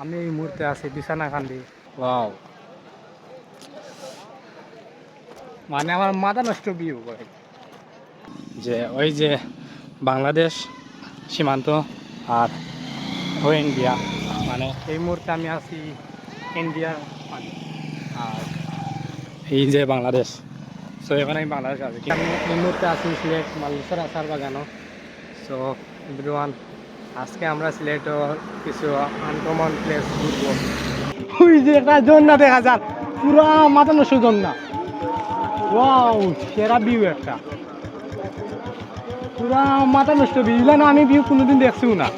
আমি এই মুহূর্তে আছি বিছানাকান্দি। ওয়াও, মানে আমার মাথা নষ্ট ভিউ করে যে ওই যে বাংলাদেশ সীমান্ত আর ওই ইন্ডিয়া, মানে এই মুহূর্তে আমি আছি ইন্ডিয়ার মাঝে আর এই যে বাংলাদেশ। সো এখন আমি বাংলাদেশ আছি, আমি এই মুহূর্তে আছি সিলেট মালয়েশিয়ার আচার বাগানো। সো এভরিওয়ান, আজকে আমরা সিলেটের কিছু আনকমন প্লেস ঘুরবো। ওই যে একটা ঝর্ণা দেখা যায়, পুরা মাথা নষ্ট ঝর্ণা। ওয়াও, সেরা ভিউ একটা, পুরা মাথা নষ্ট ভিউ না, আমি ভিউ কোনোদিন দেখছিও না।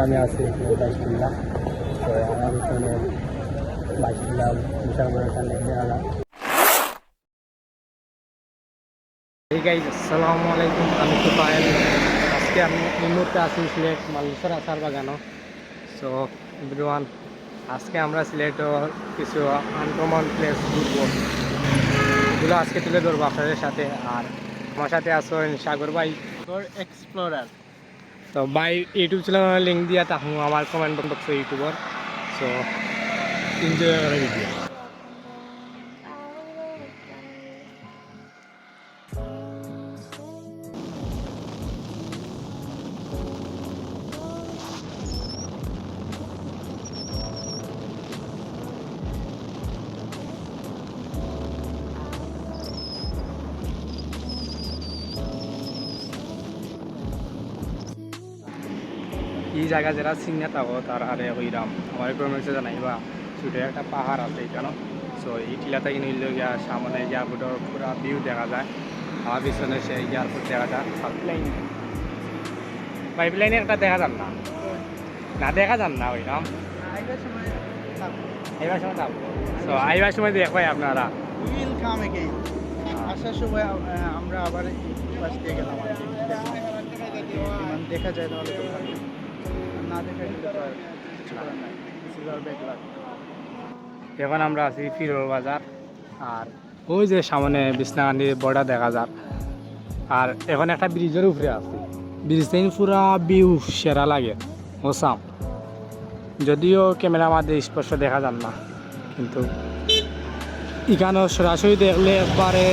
আমি আছি বাইশিল্লা, তো আমার এখানে বাইশিল্লা বিশাল বড় একটা লেক দেখা যায়। এই গাইজ, আসসালামু আলাইকুম, আমি তো পায়েল। আজকে আমি এই মুহূর্তে আছি সিলেট মালয়েশিয়ার আচার বাগানো। সো এভরিওয়ান, আজকে আমরা সিলেটের কিছু আনকমন প্লেস ঘুরবো, এগুলো আজকে তুলে ধরবো আপনাদের সাথে। আর আমার সাথে আছেন সাগর ভাই, এক্সপ্লোরার। তো ভাই ইউটিউব চ্যানেলের লিঙ্ক দিয়া তাহলে আমার কমেন্ট বক্সে ইউটিউবার। সো এনজয় করে ভিডিও। এই জায়গা যারা চিনে থাকো তার আরে হইরাম আমার কমেন্টসে জানাইবা। ছোটো একটা পাহাড় আছে এখানে। সো এই টিলাটা কিনে নিল গিয়া সামনে এয়ারপোর্টের পুরা ভিউ দেখা যায়। আমার পিছনে সেই এয়ারপোর্ট দেখা যায়। পাইপলাইনে একটা দেখা যান না, না দেখা যান না ওইরাম। আইবার সময় থাকবো। সো আইবার সময় দেখবাই আপনারা। Will come again. আসার সময় আমরা আবার এই পাশ দিয়ে গেলাম আর কি। বিমান দেখা যায় তাহলে তো ভালো, আর না দেখা গেলে তো আর কিছু করার নাই। This is our back lakh. এখন আমরা আছি ফিরোর বাজার, আর ওই যে সামনে বিছনাকান্দি বর্ডার দেখা যায়। আর এখন একটা ব্রিজের উপরে আছি, ব্রিজটা পুরা ভিউ সেরা লাগে ওসাম। যদিও ক্যামেরার মাঝে স্পষ্ট দেখা যান না, কিন্তু এখানে সরাসরি দেখলে একবারে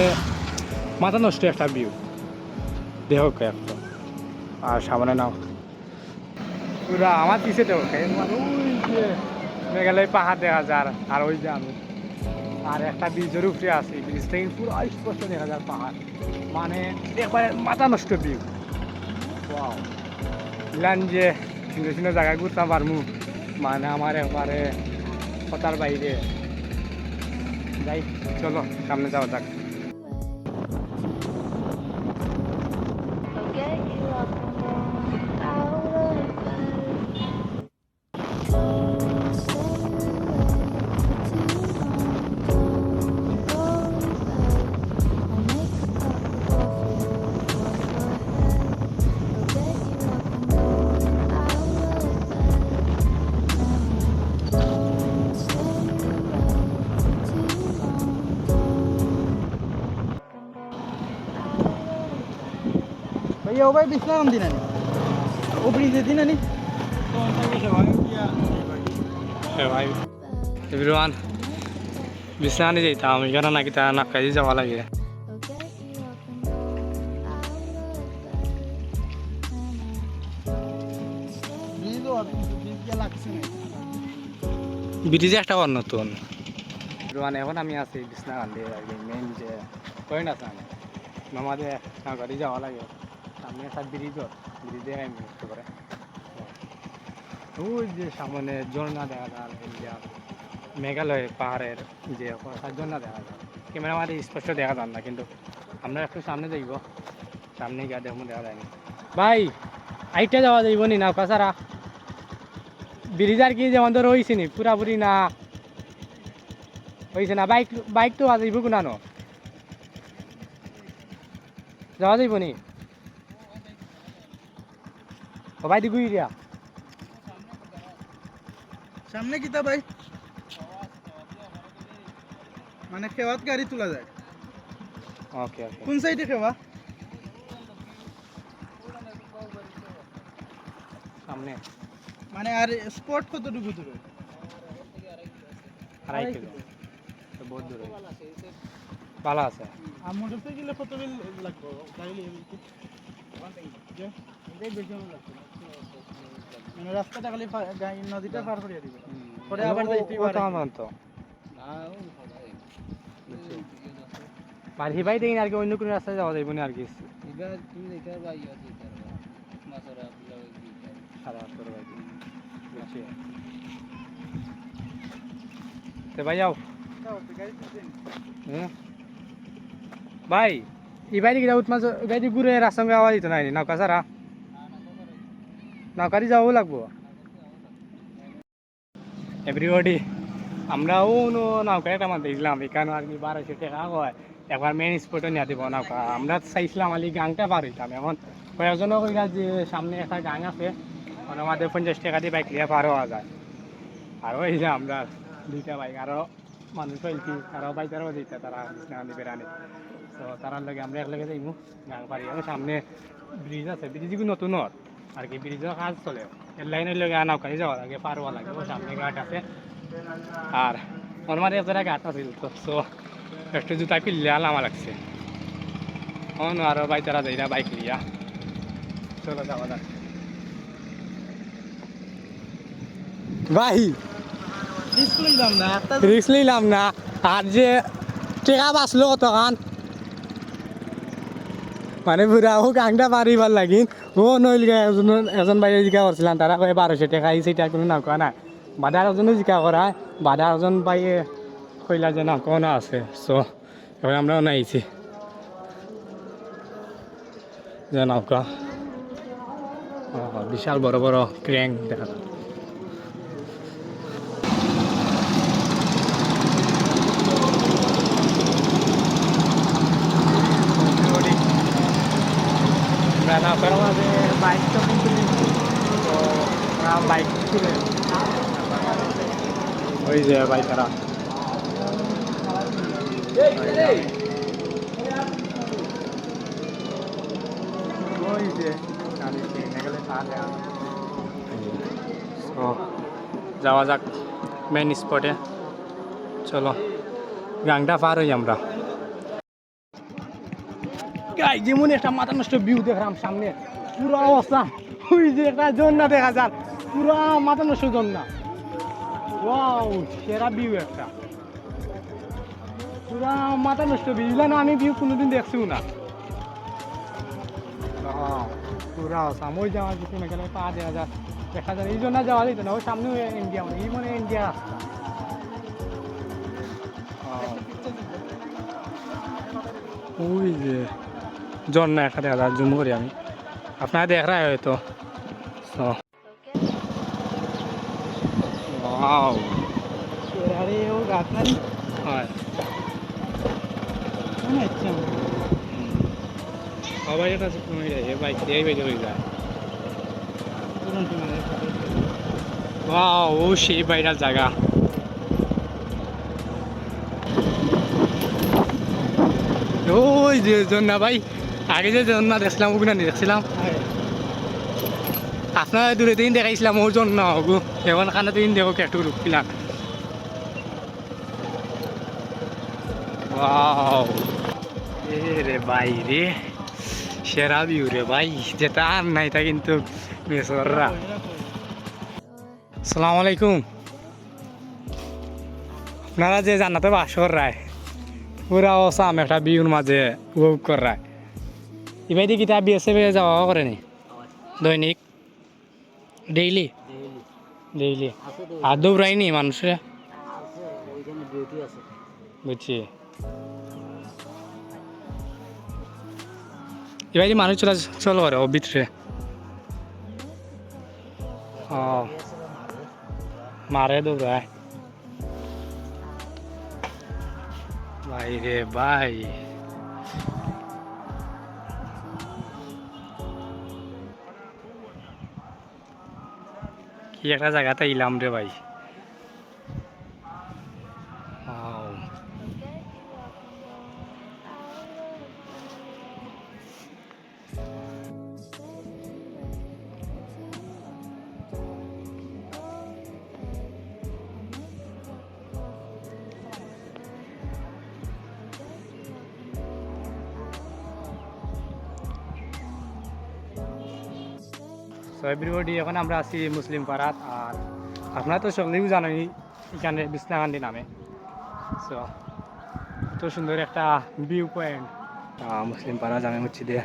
মাথা নষ্ট একটা ভিউ দেহ একটা। আর সামনে নাও পুরা আমার পিছে দেহ, ওই যে মেঘালয় পাহাড় দেখা যায়। আর ওই যে আমি আর একটা ব্রিজের উপরে আছি, ব্রিজ থেকে পুরো স্পষ্ট দেখা যায় পাহাড়, মানে একবারে মাথা নষ্ট ভিউ। ওয়াও, ইলান যে সুন্দর সুন্দর জায়গা ঘুরতাম পারমু, মানে আমার একবারে কথার বাইরে। যাই, চলো সামনে যাওয়া যাক। भैया वो भाई बिस्ना हम दिना नहीं वो ब्रिज दिना नहीं ভাই এভরিওয়ান, বিশ্রামে যেতাম এখানে নাকি তা নাকাজি যাওয়া লাগে। ब्रिज और ब्रिज क्या লাগছে না ব্রিজে একটা নতুন। মানে এখন আমি আছি বিছনাকান্দি মেইন যে পয়েন্ট আছে, আমাদের নাকাজি যাওয়া লাগে। সামনে একটা ব্রিজে আমি বুঝতে পারে ওই যে সামনে ঝর্ণা দেখা যায়, ইন্ডিয়া মেঘালয় পাহাড়ের যে ঝর্ণা দেখা যায়। ক্যামেরা মাঝে স্পষ্ট দেখা যান না, কিন্তু আমরা একটু সামনে যাইব, সামনে গিয়ে দেখবো দেখা যায়নি। ভাই আইটা যাওয়া যাইব নি না কাছাড়া ব্রিজ আর কি যেমন ধর হয়েছে নি পুরাপুরি না হয়েছে না? বাইক বাইক তো যাইব কোনানো যাওয়া যাইব নি? ও ভাই দিগুই দিয়া সামনে কিতা ভাই মানে খেওয়াত গাড়ি তোলা যায় ওকে ওকে। কোন সাইডে খেওয়া সামনে মানে আর স্পট কতটুকু দূরে? 2.5 কিলো তো বহুত দূরে ভালো আছে আর মোটরসাইকেলে কত বিল লাগবে গাড়ি মানে রাস্তাটা খালি নদীটা পার করে দিবে পরে আবার যাইতে পারে তো বাড়ি ভাই দেখি আর কি অন্য কোনো রাস্তায় যাওয়া যাইব না আর কি সারা রাস্তার বাইক বুঝছি তো ভাই যাও হ্যাঁ ভাই এই বাইরে কি উঠমা গাড়ি ঘুরে রাস্তা আওয়াজ দিত না নৌকা সারা নৌকারি যাবো লাগবো এভরিবডি আমরাও নৌকা একটা মানতে দিলাম এখানে আর কি 1200 টাকা হয় একবার মেন স্পটে নিয়ে দিব নৌকা আমরা চাইছিলাম আলি গাংটা পার হইতাম এখন কয়েকজনও কইলা যে সামনে একটা গাং আছে মানে আমাদের 50 টাকা দিয়ে বাইক নিয়ে পার হওয়া যায় আর ওই যে আমরা 2টা বাইক আরও মানুষ হয়েছি তারাও বাইকারও দিতে তারা বিষ্ণাগান্ধী বেড়ানি তো তারার লগে আমরা একলগে যাইব গাং পারি এবং সামনে ব্রিজ আছে ব্রিজগুলো নতুন আর কি ব্রিজের কাজ চলে এর লাইনের লগে নৌকারি যাওয়ার আগে পার হওয়া লাগে ও সামনে ঘাট আছে আর আমার এতটা ঘাট আছিল তো সো একটু জুতা পিললে আলামা লাগছে অন আরো বাইতারা যাইরা বাইক লিয়া চলো যাওয়া যাক ভাই রিস্ক নিলাম না আর যে টেকা বাঁচলো কতক্ষণ মানে পুরা ও গাংটা পারিবার লাগিন ও নইল এজন ভাই জিকা করছিলাম তারা কয়ে 1200 টাকা এই সেটা কোনো না কোয়া না বাদা একজনও জিকা করা বাদা একজন ভাইয়ে কইলা যে না কোনো আছে সো এবার আমরাও নাইছি যে নৌকা বিশাল বড় বড় ক্র্যাঙ্ক দেখা যায় নৌকার মাঝে বাইক তো কিন্তু তো বাইক ছিল ওই যে বাইকারা ওই যে যাওয়া যাক মেন স্পটে চলো গাংটা পার হই আমরা গাই যেমন একটা মাথা নষ্ট ভিউ দেখলাম সামনে পুরো অবস্থা ওই যে একটা ঝর্ণা দেখা যার পুরো মাথা নষ্ট ঝর্ণা ওয়াও সেরা ভিউ একটা পুরা মাথা নষ্ট ভিউ না আমি ভিউ কোনোদিন দেখছিও না পুরা অবস্থা ওই যাওয়া কিছু না গেলে পা দেওয়া যায় দেখা যায় এই জন্য যাওয়া যেত না ওই সামনে ইন্ডিয়া মানে এই মানে ইন্ডিয়া রাস্তা ওই যে ঝর্ণা একটা দেখা যায় জুম করি আমি আপনারা দেখ রা হয়তো ওয়াও আরে ও গাছ না হয় আচ্ছা সবাই এটা কমে যায় বাইক দিয়েই বেজে হয়ে যায় ওয়াও ও সেই বাইরের জায়গা ওই যে ঝর্ণা ভাই আগে যে ঝর্ণা দেখছিলাম ওগুলো দেখছিলাম আপনার দূরে দিন দেখাইছিলাম ওর জন্য ওগু এখন খানা দিন দেখো একটু রুখছিলাম রে ভাই রে সেরা ভিউ রে ভাই যেটা আর নাই তা কিন্তু মেসররা আসসালামু আলাইকুম আপনারা যে জান্নাতে বাস করায় পুরা অসাম একটা ভিউর মাঝে উপভোগ করায় এবার কি তা বিএসএফ যাওয়া করেনি দৈনিক ডেইলি ডেইলি আর দৌড়ায়নি মানুষে বুঝছি এবার মানুষ চল করে ও ভিতরে ও মারে দৌড়ায় ভাই রে ভাই কি একটা জায়গাতে ইলাম রে ভাই সো এভরিবডি এখন আমরা আছি মুসলিম পাড়াত আর আপনারা তো সকলেই জানেন এখানে বিছনাকান্দি নামে। সো এত সুন্দর একটা ভিউ পয়েন্ট মুসলিম পাড়া জামে মসজিদে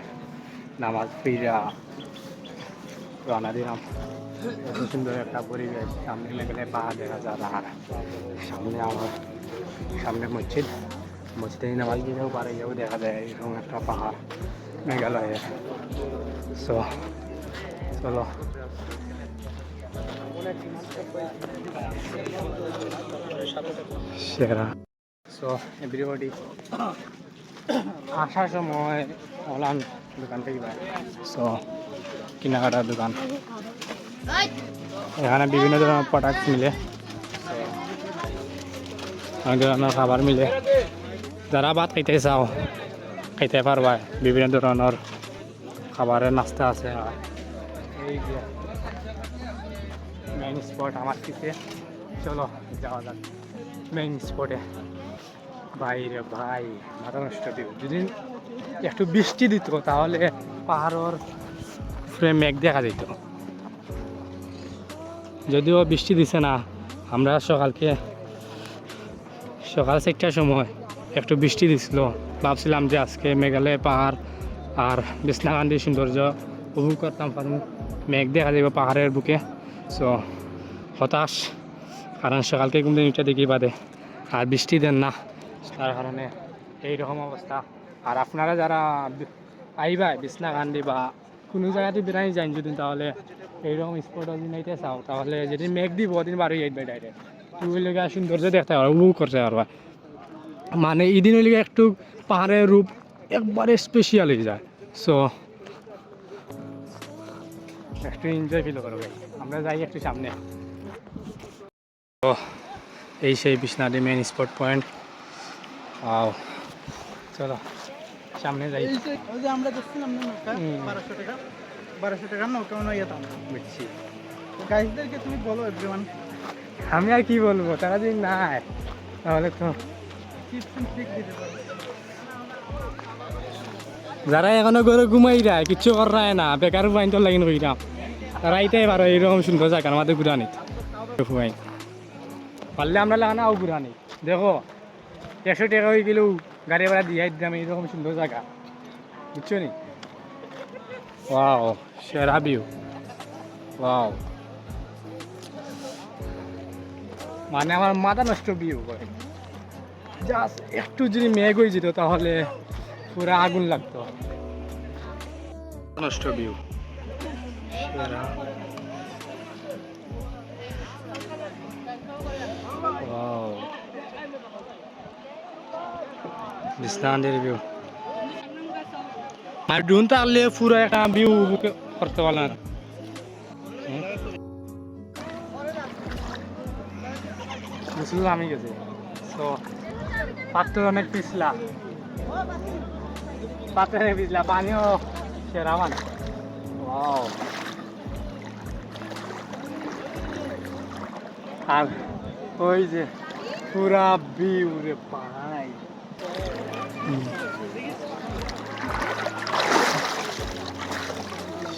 নামাজ পড়া রওনা দিলাম। এত সুন্দর একটা পরিবেশ, সামনে গেলে পাহাড় দেখা যায় আর সামনে আমার সামনে মসজিদ, মসজিদে নামাজ দিতেও পারে গিয়েও দেখা যায় এরকম একটা পাহাড় মেঘালয়ে। সো চলো সেরা। সো এভরিবডি আসার সময় অলান দোকান থেকে পাই। সো কেনাকাটার দোকান, এখানে বিভিন্ন ধরনের প্রোডাক্ট মিলে, অনেক ধরনের খাবার মিলে। যারা ভাত খাইতে চাও খাইতে পারবা, বিভিন্ন ধরনের খাবারের নাস্তা আছে। আর এই যে মেইন স্পট আমার পিছে, চলো যাওয়া যাক মেইন স্পটে। ভাই রে ভাই, মাথা নষ্ট দিব। যদি একটু বৃষ্টি দিত তাহলে পাহাড়ের উপরে মেঘ দেখা যেত, যদিও বৃষ্টি দিছে না। আমরা সকাল 4টার সময় একটু বৃষ্টি দিছিল, ভাবছিলাম যে আজকে মেঘালয় পাহাড় আর বিছনাকান্দির সৌন্দর্য উপভোগ করতাম, মেঘ দেখা যাবে পাহাড়ের বুকে। সো হতাশ, কারণ সকালকে কিন্তু এটা দেখি বাদে আর বৃষ্টি দেন না, তার কারণে এইরকম অবস্থা। আর আপনারা যারা আইবা বিছনাকান্দি বা কোনো জায়গাতে বেড়াই যান যদি, তাহলে এইরকম স্পট যদি নাইতে চাও তাহলে যেদিন মেঘ দিব ওদিন বাড়ি যাইবে ডাইরেক্ট। ওই লেগে সৌন্দর্য দেখতে পারবা, উপভোগ করতে পারবা। মানে এদিন ওই লেগে একটু পাহাড়ের রূপ একবারে স্পেশাল হয়ে যায়। সো একটু এনজয় ফিল করো ভাই। আমরা যাই একটু সামনে। তো এই সেই বিছনাদি মেন স্পট পয়েন্ট। চলো সামনে যাই। ওই যে আমরা দেখছিলাম না নৌকা, 1200 টাকা নৌকা মনে হয় যেতাম। বুঝছি। গাইজদেরকে তুমি বলো এভরিওয়ান, আমি আর কি বলবো, তারা যদি নাই তাহলে তো টিপস এন্ড ট্রিক দিতে পারবে। যারা এখনো ঘরে ঘুমাই যায়, কিচ্ছু করায় না, বেকার বাইন তো লাগিন কইরাম, তারা এইটাই পারো এইরকম সুন্দর জায়গা আমাদের ঘুরানি ঘুমাই পারলে আমরা লাগানো আও ঘুরানি। দেখো 100 টাকা হয়ে গেলেও গাড়ি ভাড়া দিয়ে দিলাম এইরকম সুন্দর জায়গা, বুঝছো নি? ওয়াও, সেরা ভিউ। ওয়াও, মানে আমার মাথা নষ্ট ভিউ করে। জাস্ট একটু যদি মেঘ হয়ে যেত তাহলে পুরো আগুন লাগতো। নষ্ট ভিউ সেরা। ওয়াও, বিছনাকান্দির ভিউ। আর ডুন তাহলে পুরো একটা ভিউ করতে পারলাম না। বুঝলো আমি গেছি। তো পাত্র অনেক পিছলা, পাত্র অনেক পিছলা, পানিও সেরা মানে। ওয়াও, আর ওই যে পুরা ভিউ রে ভাই,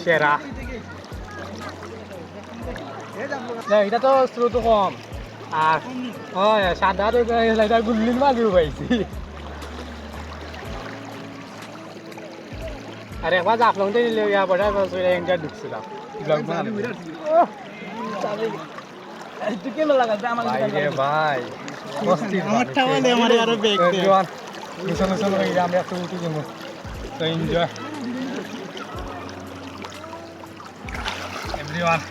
সেরা। এটা তো স্রোত কম, আর হয় সাদা তো গুল্লির মাঝেও পাইছি। আর একবার জাফলং থেকে নিলে এনজয় ঢুকছিলাম। ভাই আমারটা বলে আমার আরো বেগ দে। আমরা একটু উঠে যাবো, তো এনজয় এভরিওয়ান।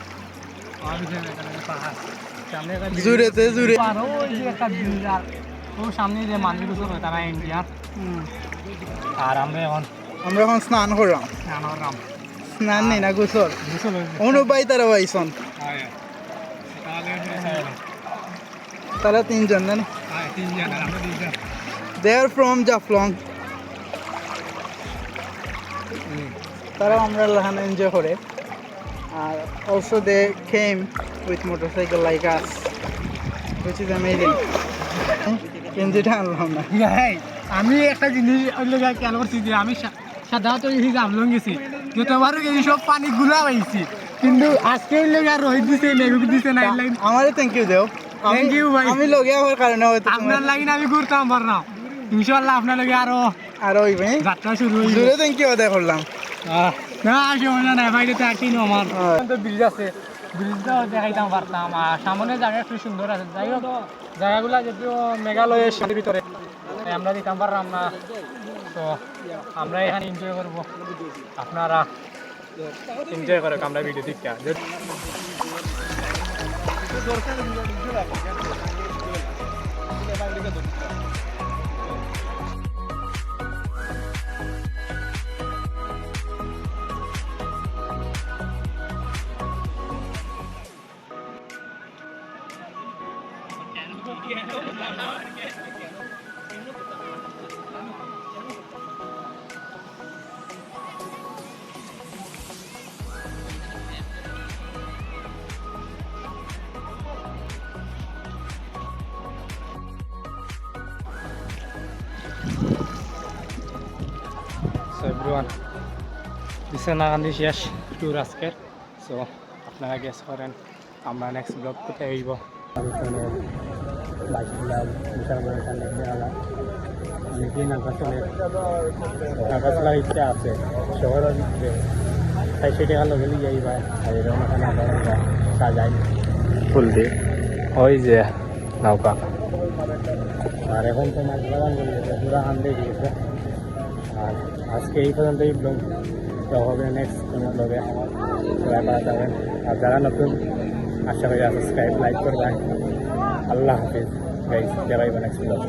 জুড়েতে জুড়ে সামনে যে মানুষগুলো তারা ইন্ডিয়ান। আর আমরা এখন স্নান করলাম। স্নান নেই না, গোসল। অনুবাই তারা ভাইসন, তারা 3 জন না, they are from জাফলং। তারা আমরা লাহান এনজয় করে। আর also they came with motorcycle like us, which is amazing. কেনজিটা আনলাম না। আমি একটা জিনিস কেন করছি যে আমি সাধারণত জাফলং গেছি, যতবারও গেছি সব পানি গুলা পাইছি, কিন্তু আজকে লোক আর রোহিত দিছে মেঘুক দিছে না লাইন আমারে থ্যাংক ইউ দেও Thank you ভাই। আমি লগে হওয়ার কারণে হয়তো আপনার লাইন আমি ঘুরতাম পার না ইনশাআল্লাহ আপনার লগে আরো আর হইবে যাত্রা শুরু হইবে জোরে থ্যাংক ইউ আদায় করলাম না সমস্যা নাই বাইরে তো একদিন আমার হ্যাঁ। তো ব্রিজ আছে ব্রিজটাও দেখাইতাম পারতাম আর সামনে জায়গা একটু সুন্দর আছে যাই হোক জায়গাগুলো যেহেতু মেঘালয়ের সাথে ভিতরে তাই আমরা দিতাম পারলাম না তো আমরা এখানে এনজয় করবো আপনারা এনজয় করে আমরা ভিডিও দেখতে So everyone, বিছনাকান্দি শেষ ট্যুর আজকের সো আপনারা গেস করেন আমরা নেক্সট ব্লগ কোথায় হইব নাগাছলার ইচ্ছা আছে শহরের ভিতরে 60 টাকা লগে লিয়ে যাইবা আর এরকম এখানে আমরা সাজাই ফুল দিয়ে ওই যে নৌকা আর এখন তো মাছ বাগান করে গেছে পুরো আন্দে গিয়েছে আর আজকে এই পর্যন্তই ব্লগ তো হবে নেক্সট কোনো ব্লগে সবাই ভালো থাকবেন আর যারা নতুন আশা করি সাবস্ক্রাইব লাইক করবেন আল্লাহ হাফিজ গাইস দেখাইব নেক্সট ব্লগ